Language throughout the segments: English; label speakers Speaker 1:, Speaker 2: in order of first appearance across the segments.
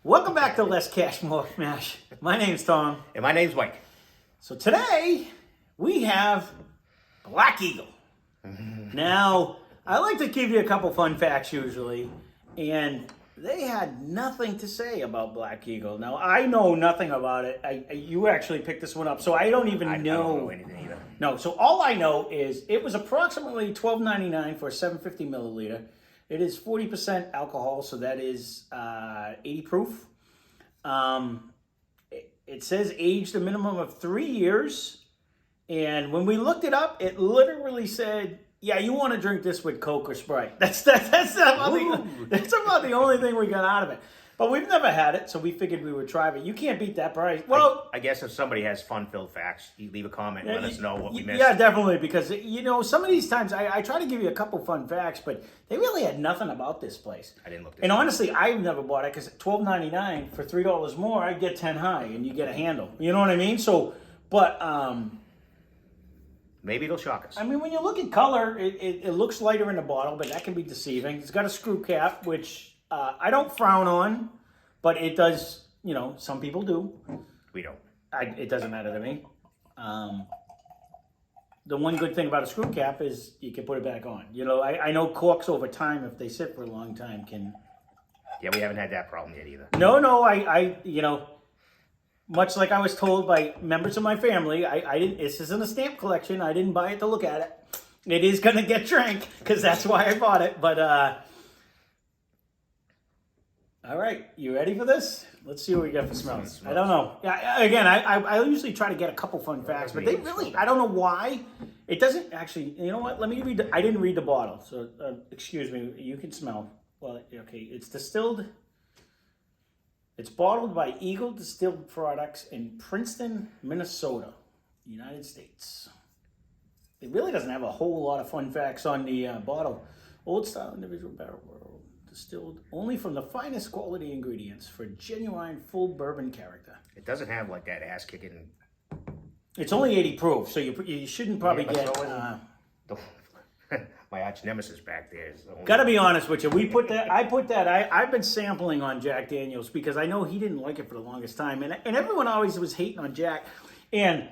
Speaker 1: Welcome back to Less Cash, More Mash. My name's Tom.
Speaker 2: And my name's Mike.
Speaker 1: So today, we have Black Eagle. Now, I like to give you a couple fun facts usually, and they had nothing to say about Black Eagle. Now, I know nothing about it. You actually picked this one up, so I don't even know.
Speaker 2: I don't know anything either.
Speaker 1: No, so all I know is it was approximately $12.99 for a 750 milliliter. It is 40% alcohol, so that is 80 proof. It says aged a minimum of 3 years. And when we looked it up, it literally said, yeah, you want to drink this with Coke or Sprite. That's about the only thing we got out of it. But we've never had it, so we figured we would try it. You can't beat that price. Well,
Speaker 2: I guess if somebody has fun-filled facts, you leave a comment and let us know what we missed.
Speaker 1: Yeah, definitely, because, some of these times, I try to give you a couple fun facts, but they really had nothing about this place.
Speaker 2: I didn't look this
Speaker 1: And
Speaker 2: up.
Speaker 1: honestly, I've never bought it, because at $12.99 for $3 more, I'd get 10 high, and you get a handle. You know what I mean? So, but...
Speaker 2: maybe it'll shock us.
Speaker 1: I mean, when you look at color, it looks lighter in the bottle, but that can be deceiving. It's got a screw cap, which I don't frown on, but it does, some people do.
Speaker 2: We don't.
Speaker 1: It doesn't matter to me. The one good thing about a screw cap is you can put it back on. I know corks over time, if they sit for a long time, can...
Speaker 2: Yeah, we haven't had that problem yet either.
Speaker 1: No, I much like I was told by members of my family, I didn't. This isn't a stamp collection. I didn't buy it to look at it. It is gonna get drank because that's why I bought it. But all right, you ready for this? Let's see what we get for smells. I don't know. Yeah, again, I usually try to get a couple fun facts, but they really, I don't know why. It doesn't actually. You know what? Let me read. I didn't read the bottle, so excuse me. You can smell. Well, okay. It's distilled. It's bottled by Eagle Distilled Products in Princeton, Minnesota, United States. It really doesn't have a whole lot of fun facts on the bottle. Old style individual barrel, distilled only from the finest quality ingredients for genuine full bourbon character.
Speaker 2: It doesn't have like that ass kicking.
Speaker 1: It's only 80 proof, so you shouldn't probably get...
Speaker 2: My arch nemesis back there is...
Speaker 1: Gotta be honest with you, I've been sampling on Jack Daniels because I know he didn't like it for the longest time, and everyone always was hating on Jack, and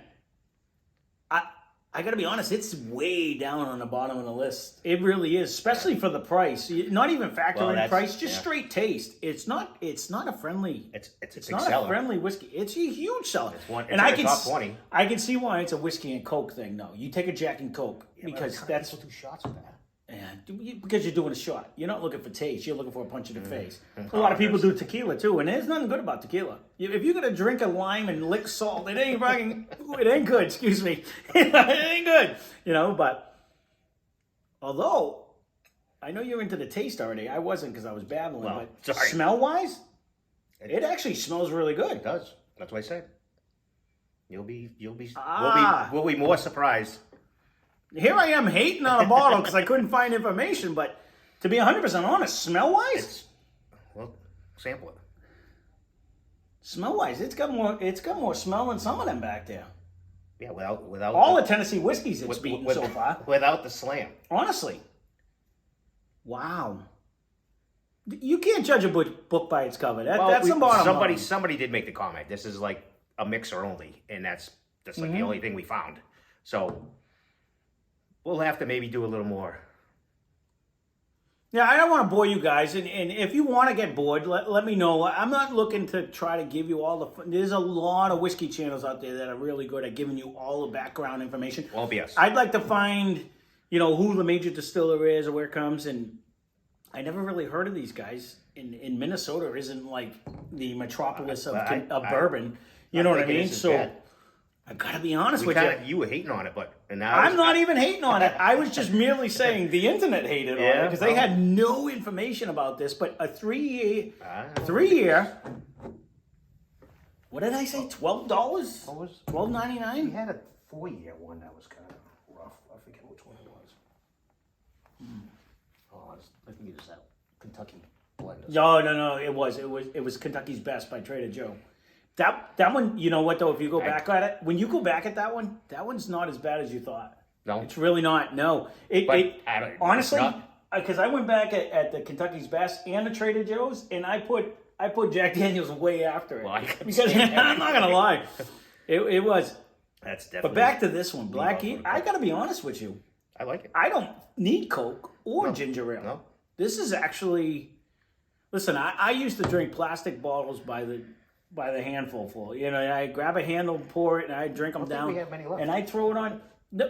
Speaker 1: I gotta be honest, it's way down on the bottom of the list. It really is, especially for the price. Not even factoring price, just straight taste. It's not a friendly... It's not a friendly whiskey. It's a huge seller.
Speaker 2: It's in the top 20.
Speaker 1: I can see why it's a whiskey and Coke thing, though. You take a Jack and Coke, because that's...
Speaker 2: People do shots of that.
Speaker 1: Yeah, because you're doing a shot. You're not looking for taste. You're looking for a punch in the face. A lot of people do tequila, too, and there's nothing good about tequila. If you're going to drink a lime and lick salt, it ain't good, excuse me. It ain't good, but although I know you're into the taste already, I wasn't because I was babbling, but smell-wise, it actually smells really good.
Speaker 2: It does. That's what I said. We'll be more surprised.
Speaker 1: Here I am hating on a bottle because I couldn't find information, but to be 100% honest, smell-wise?
Speaker 2: Sample it.
Speaker 1: Smell-wise, it's got more smell than some of them back there.
Speaker 2: Yeah, without
Speaker 1: all the Tennessee whiskeys it's beaten so far.
Speaker 2: Without the slam.
Speaker 1: Honestly. Wow. You can't judge a book by its cover. That's the bottom line.
Speaker 2: Somebody did make the comment. This is like a mixer only, and that's like the only thing we found. So... we'll have to maybe do a little more.
Speaker 1: Yeah, I don't want to bore you guys, and if you want to get bored, let me know. I'm not looking to try to give you all the... There's a lot of whiskey channels out there that are really good at giving you all the background information.
Speaker 2: Won't be us.
Speaker 1: I'd like to find, who the major distiller is or where it comes, and I never really heard of these guys. In Minnesota isn't like the metropolis of bourbon. You know what I mean? So... I gotta be honest with you.
Speaker 2: You were hating on it, but now
Speaker 1: I'm not even hating on it. I was just merely saying the internet hated on it because they had no information about this. But a 3 year. What did I say? $12? $12.99?
Speaker 2: We had a 4-year one that was kind of rough. I forget which one it was. I think it was that Kentucky blend.
Speaker 1: No. It was Kentucky's Best by Trader Joe. That one, you know what though? If you go back at it, when you go back at that one's not as bad as you thought.
Speaker 2: No,
Speaker 1: it's really not. No, honestly, because I went back at the Kentucky's Best and the Trader Joe's, and I put Jack Daniels way after it.
Speaker 2: Well, I can
Speaker 1: because
Speaker 2: see that.
Speaker 1: I'm not gonna lie, it was.
Speaker 2: That's definitely.
Speaker 1: But back to this one, Black Heat. I gotta be honest with you.
Speaker 2: I like it.
Speaker 1: I don't need Coke or ginger ale.
Speaker 2: No.
Speaker 1: This is actually. Listen, I used to drink plastic bottles by the handful full. You know, I grab a handle, pour it, and I drink them down,
Speaker 2: we have many left.
Speaker 1: and I throw it on. No,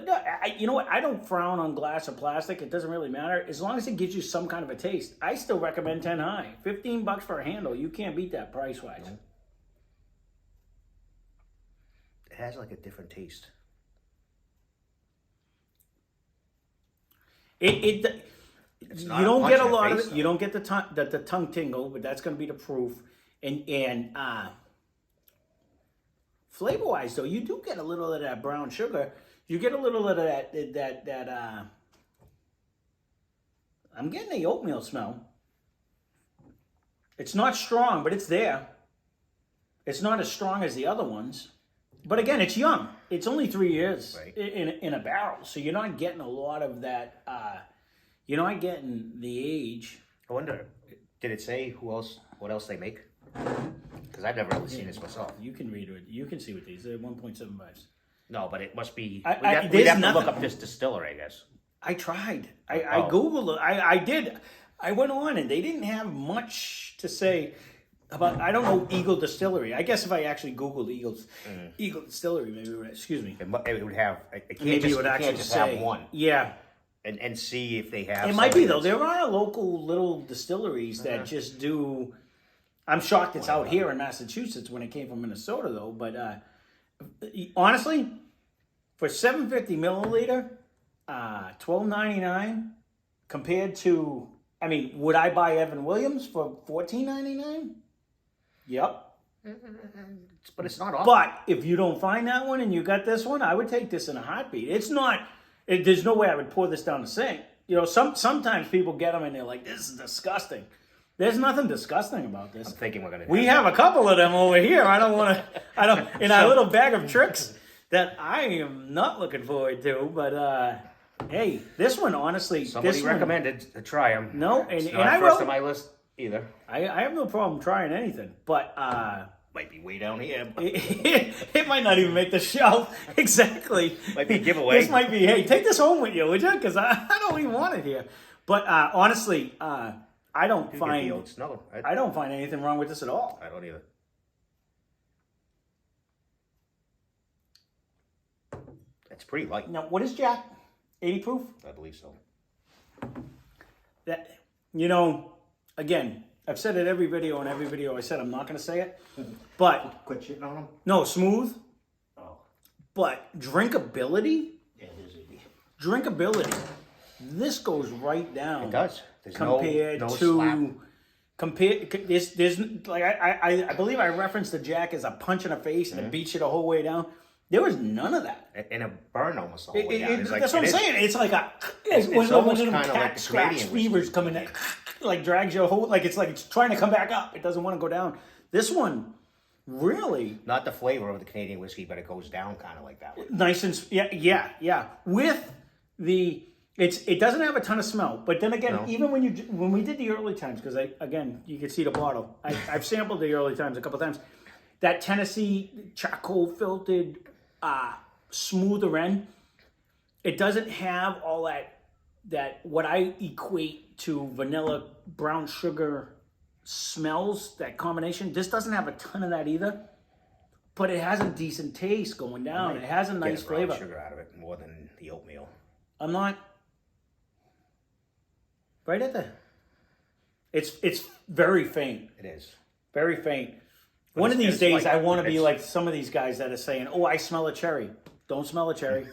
Speaker 1: you know what? I don't frown on glass or plastic. It doesn't really matter as long as it gives you some kind of a taste. I still recommend 10 High. $15 for a handle. You can't beat that price wise.
Speaker 2: No. It has like a different taste.
Speaker 1: You
Speaker 2: not a
Speaker 1: don't
Speaker 2: punch
Speaker 1: get a
Speaker 2: in the
Speaker 1: lot
Speaker 2: face,
Speaker 1: of it.
Speaker 2: though.
Speaker 1: You don't get the tongue tingle, but that's going to be the proof. And flavor wise, though, you do get a little of that brown sugar. You get a little of that. I'm getting the oatmeal smell. It's not strong, but it's there. It's not as strong as the other ones. But again, it's young. It's only 3 years
Speaker 2: Right.
Speaker 1: in a barrel. So you're not getting a lot of that. You're not getting the age.
Speaker 2: I wonder, did it say what else they make? Because I've never really seen this myself.
Speaker 1: You can read it. You can see what these. They're 1.75s.
Speaker 2: No, but it must be.
Speaker 1: I-
Speaker 2: We'd have
Speaker 1: there's
Speaker 2: to look
Speaker 1: nothing.
Speaker 2: up this distillery, I guess.
Speaker 1: I tried. I
Speaker 2: Oh.
Speaker 1: Googled it. I did. I went on and they didn't have much to say about. I don't know Eagle Distillery. I guess if I actually Googled Eagle Distillery, maybe it would, excuse me.
Speaker 2: It would have. It can't
Speaker 1: Maybe
Speaker 2: just,
Speaker 1: it would
Speaker 2: you
Speaker 1: actually
Speaker 2: can't just
Speaker 1: say
Speaker 2: have one.
Speaker 1: Yeah,
Speaker 2: And see if they have.
Speaker 1: it might be though.
Speaker 2: something
Speaker 1: There are local little distilleries that just do. I'm shocked it's out here in Massachusetts when it came from Minnesota though. But honestly, for 750 milliliter, $12.99 compared to. I mean, would I buy Evan Williams for $14.99? Yep.
Speaker 2: But it's not awful.
Speaker 1: But if you don't find that one and you got this one, I would take this in a heartbeat. It's not. There's no way I would pour this down the sink. You know, sometimes people get them and they're like, "This is disgusting." There's nothing disgusting about this.
Speaker 2: I'm thinking we're gonna.
Speaker 1: We have a couple of them over here. I don't want to. I don't in our little bag of tricks that I am not looking forward to. But hey, this one honestly,
Speaker 2: Somebody
Speaker 1: this one,
Speaker 2: recommended to try them.
Speaker 1: No,
Speaker 2: it's
Speaker 1: and
Speaker 2: not
Speaker 1: I
Speaker 2: first
Speaker 1: wrote.
Speaker 2: on my list either.
Speaker 1: I have no problem trying anything, but
Speaker 2: Might be way down here. But
Speaker 1: it might not even make the shelf. Exactly.
Speaker 2: might be a giveaway.
Speaker 1: This might be, hey, take this home with you, would you? Because I don't even want it here. But honestly, I don't
Speaker 2: You get the
Speaker 1: find
Speaker 2: oats. No,
Speaker 1: I don't find anything wrong with this at all.
Speaker 2: I don't either. It's pretty light.
Speaker 1: Now, what is Jack? 80 proof?
Speaker 2: I believe so.
Speaker 1: That, you know, again, I've said it every video. In every video I said I'm not going to say it. But,
Speaker 2: Quit shitting on them.
Speaker 1: no, smooth.
Speaker 2: Oh,
Speaker 1: But drinkability?
Speaker 2: yeah, it is easy.
Speaker 1: Drinkability. This goes right down.
Speaker 2: It does. There's
Speaker 1: Compared
Speaker 2: no
Speaker 1: to
Speaker 2: slap.
Speaker 1: there's like I believe I referenced the Jack as a punch in the face and it beats you the whole way down. There was none of that.
Speaker 2: And a burn almost the whole way down. It's like,
Speaker 1: That's what I'm
Speaker 2: it is-
Speaker 1: saying. It's like a
Speaker 2: it's
Speaker 1: when
Speaker 2: almost
Speaker 1: them
Speaker 2: kinda
Speaker 1: cat
Speaker 2: like the
Speaker 1: scratch
Speaker 2: Canadian whiskey.
Speaker 1: fevers coming in, like drags your whole like it's trying to come back up. It doesn't want to go down. This one really
Speaker 2: Not the flavor of the Canadian whiskey, but it goes down kind of like that one.
Speaker 1: nice and yeah. With the it doesn't have a ton of smell, but then again,
Speaker 2: No.
Speaker 1: even when we did the early times, because you can see the bottle. I've sampled the early times a couple times. That Tennessee charcoal filtered smoother end. It doesn't have all that what I equate to vanilla brown sugar smells. That combination. This doesn't have a ton of that either, but it has a decent taste going down. It has a nice
Speaker 2: Get brown
Speaker 1: flavor.
Speaker 2: sugar out of it more than the oatmeal.
Speaker 1: I'm not right at the. It's very faint,
Speaker 2: It is.
Speaker 1: very faint. One of
Speaker 2: it's-
Speaker 1: these
Speaker 2: it's
Speaker 1: days,
Speaker 2: like-
Speaker 1: I want to be
Speaker 2: it's-
Speaker 1: like some of these guys that are saying, "Oh, I smell a cherry." Don't smell a cherry.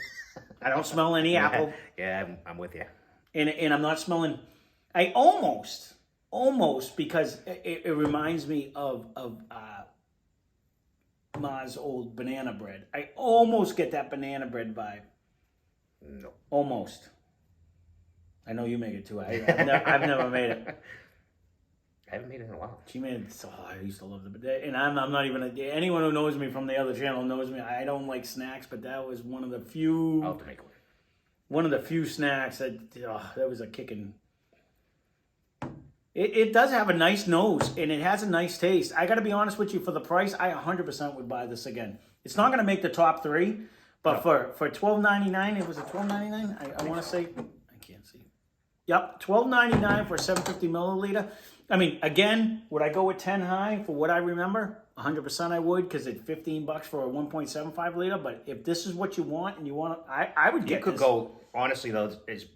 Speaker 1: I don't smell any apple,
Speaker 2: Yeah, I'm with you.
Speaker 1: and I'm not smelling. I almost because it reminds me of Ma's old banana bread. I almost get that banana bread vibe.
Speaker 2: No.
Speaker 1: Almost. I know you make it too. I've never made it.
Speaker 2: I haven't made it in a while.
Speaker 1: She made it. Oh, I used to love the. And I'm not even. Anyone who knows me from the other channel knows me. I don't like snacks, but that was one of the few.
Speaker 2: I'll have to make one.
Speaker 1: One of the few snacks that was a kicking. It does have a nice nose, and it has a nice taste. I got to be honest with you, for the price, I 100% would buy this again. It's not going to make the top 3, but for $12.99, it was a $12.99. I want to say, I can't see. Yep, $12.99 for a 750 milliliter. I mean, again, would I go with 10 high for what I remember? 100% I would, because it's $15 for a 1.75 liter. But if this is what you want, and you want, I would get.
Speaker 2: You could
Speaker 1: this.
Speaker 2: go, honestly though, as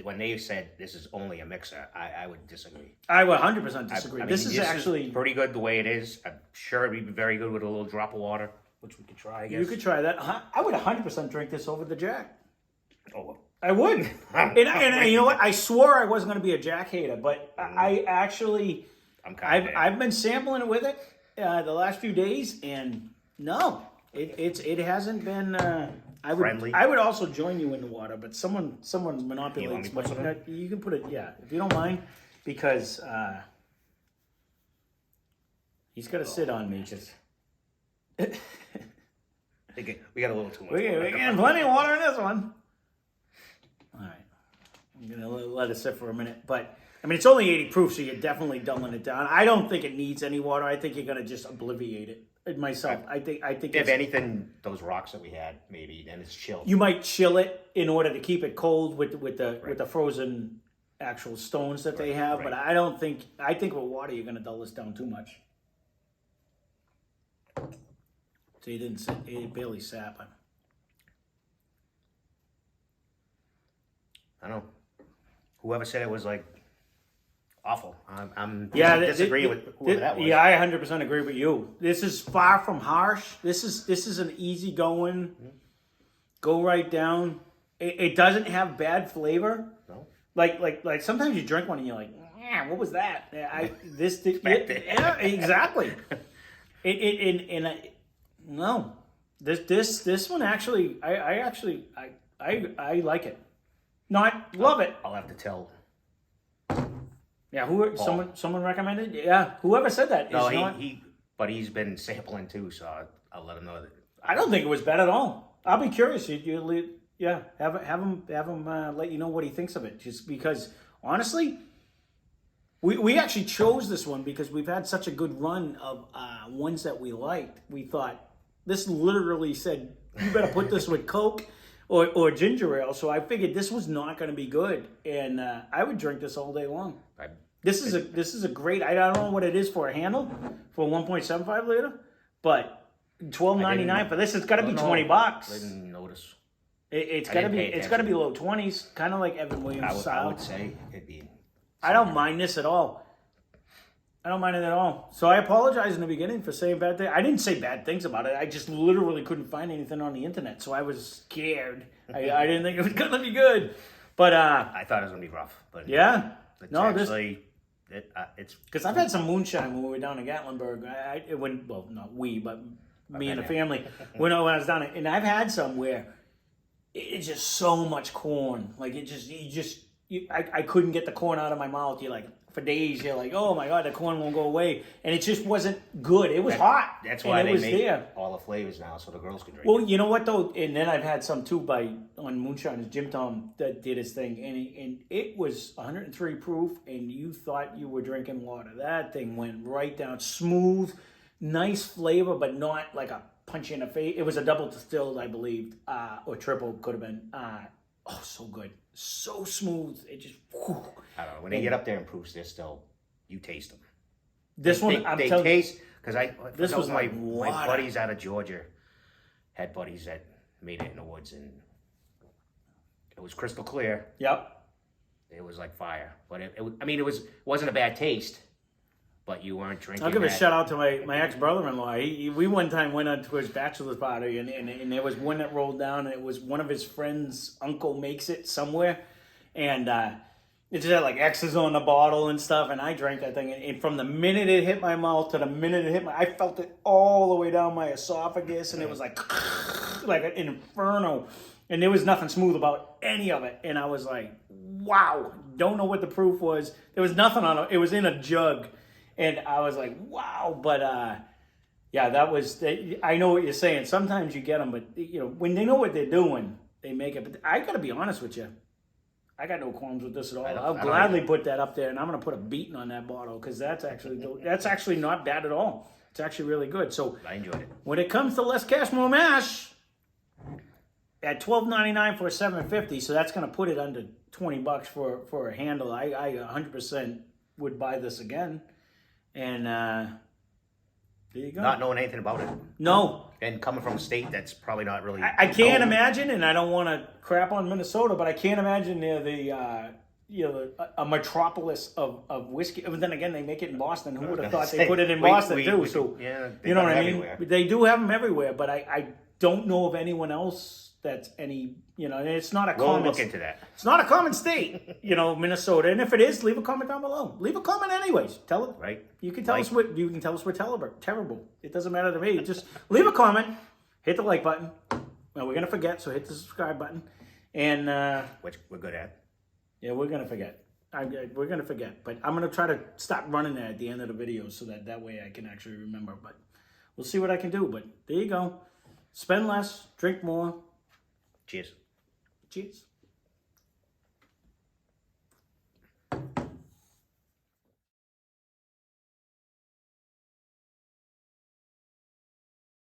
Speaker 2: when they said this is only a mixer, I would disagree.
Speaker 1: I would 100% disagree.
Speaker 2: I mean,
Speaker 1: this is actually
Speaker 2: pretty good the way it is. I'm sure it'd be very good with a little drop of water, which we could try, I guess.
Speaker 1: You could try that. I would 100% drink this over the Jack.
Speaker 2: Oh, well.
Speaker 1: I would. and you know what? I swore I wasn't going to be a Jack hater, but I actually, I've been sampling it with it the last few days, and no, it hasn't been.
Speaker 2: Friendly.
Speaker 1: I would also join you in the water, but someone monopolizes. You can put it, yeah, if you don't mind, because he's got to sit on me. Just
Speaker 2: we got a little too much.
Speaker 1: We're getting plenty of water in this one. All right, I'm gonna let it sit for a minute, but I mean it's only 80 proof, so you're definitely dumbing it down. I don't think it needs any water. I think you're gonna just obliviate it. Myself, I think
Speaker 2: if anything, those rocks that we had, maybe, and it's chilled.
Speaker 1: You might chill it in order to keep it cold with the frozen actual stones that they have, but I don't think. I think with water you're going to dull this down too much. So you didn't. It barely sap.
Speaker 2: I don't know. Whoever said it was like awful. I'm disagreeing with whoever that was.
Speaker 1: Yeah, I 100% agree with you. This is far from harsh. This is an easy going, go right down. It doesn't have bad flavor. No. Like sometimes you drink one and you're like, what was that? Yeah, exactly. No. This one actually, I like it. Not love it.
Speaker 2: I'll have to tell.
Speaker 1: Yeah, someone recommended? Yeah, whoever said that.
Speaker 2: No, but he's been sampling too, so I'll let him know that.
Speaker 1: I don't think it was bad at all. I'll be curious. Have him let you know what he thinks of it. Just because, honestly, we actually chose this one because we've had such a good run of ones that we liked. We thought this literally said you better put this with Coke or ginger ale. So I figured this was not going to be good, and I would drink this all day long. This is a great. I don't know what it is for a handle for 1.75 liter, but $12.99 for this. It's got to be $20.
Speaker 2: I didn't notice.
Speaker 1: It's got to be low 20s, kind of like Evan Williams style.
Speaker 2: I would say it'd be.
Speaker 1: I don't mind this at all. I don't mind it at all. So I apologize in the beginning for saying bad things. I didn't say bad things about it. I just literally couldn't find anything on the internet, so I was scared. I didn't think it was gonna be good, but
Speaker 2: I thought it was gonna be rough. But
Speaker 1: yeah,
Speaker 2: it's
Speaker 1: because I've had some moonshine when we were down in Gatlinburg. Me and the family when I was down, and I've had some where it's just so much corn. Like I couldn't get the corn out of my mouth. You're like, for days, you're like, oh my God, the corn won't go away. And it just wasn't good. It was hot.
Speaker 2: That's why they make all the flavors now so the girls can drink.
Speaker 1: Well, you know what though? And then I've had some too on Moonshine's Jim Tom that did his thing. And it was 103 proof and you thought you were drinking water. That thing went right down. Smooth, nice flavor, but not like a punch in the face. It was a double distilled, I believe, or triple could have been. So good. So smooth. It just... Whew.
Speaker 2: I don't know. When they get up there and proofs, you taste them.
Speaker 1: This one,
Speaker 2: they taste, because
Speaker 1: this was
Speaker 2: my buddies out of Georgia had buddies that made it in the woods, and it was crystal clear.
Speaker 1: Yep.
Speaker 2: It was like fire, but it wasn't a bad taste, but you weren't drinking.
Speaker 1: I'll give a shout out to my ex-brother-in-law. We one time went on to his bachelor's party, and there was one that rolled down, and it was one of his friends' uncle makes it somewhere, and it just had like X's on the bottle and stuff, and I drank that thing, and from the minute it hit my mouth to the minute it hit I felt it all the way down my esophagus, and it was like an inferno, and there was nothing smooth about any of it, and I was like, wow, don't know what the proof was. There was nothing on it. It was in a jug, and I was like, wow, but yeah, that was, I know what you're saying. Sometimes you get them, but when they know what they're doing, they make it. But I got to be honest with you. I got no qualms with this at all.
Speaker 2: I don't
Speaker 1: I'll gladly put that up there, and I'm going to put a beating on that bottle because that's actually not bad at all. It's actually really good. So
Speaker 2: I enjoyed it.
Speaker 1: when it comes to less cash, more mash, at $12.99 for a $7.50, so that's going to put it under $20 for a handle. I 100% would buy this again, and there you go.
Speaker 2: Not knowing anything about it.
Speaker 1: No.
Speaker 2: And coming from a state that's probably not really.
Speaker 1: I can't imagine, and I don't want to crap on Minnesota, but I can't imagine they're a metropolis of whiskey. But then again, they make it in Boston. Who would have thought they put it in Boston too? So
Speaker 2: yeah,
Speaker 1: you know what I mean.
Speaker 2: Everywhere.
Speaker 1: They do have them everywhere, but I don't know of anyone else that's any. You know, it's not a common.
Speaker 2: We'll look into that.
Speaker 1: It's not a common state, Minnesota. And if it is, leave a comment down below. Leave a comment anyways. Tell it.
Speaker 2: Right.
Speaker 1: You can tell us what you can tell us we're terrible. It doesn't matter to me. Just leave a comment, hit the like button. Well, we're gonna forget, so hit the subscribe button. And
Speaker 2: Which we're good at.
Speaker 1: yeah, we're gonna forget. We're gonna forget. But I'm gonna try to stop running that at the end of the video so that way I can actually remember. But we'll see what I can do. But there you go. Spend less, drink more.
Speaker 2: Cheers.
Speaker 1: Cheers.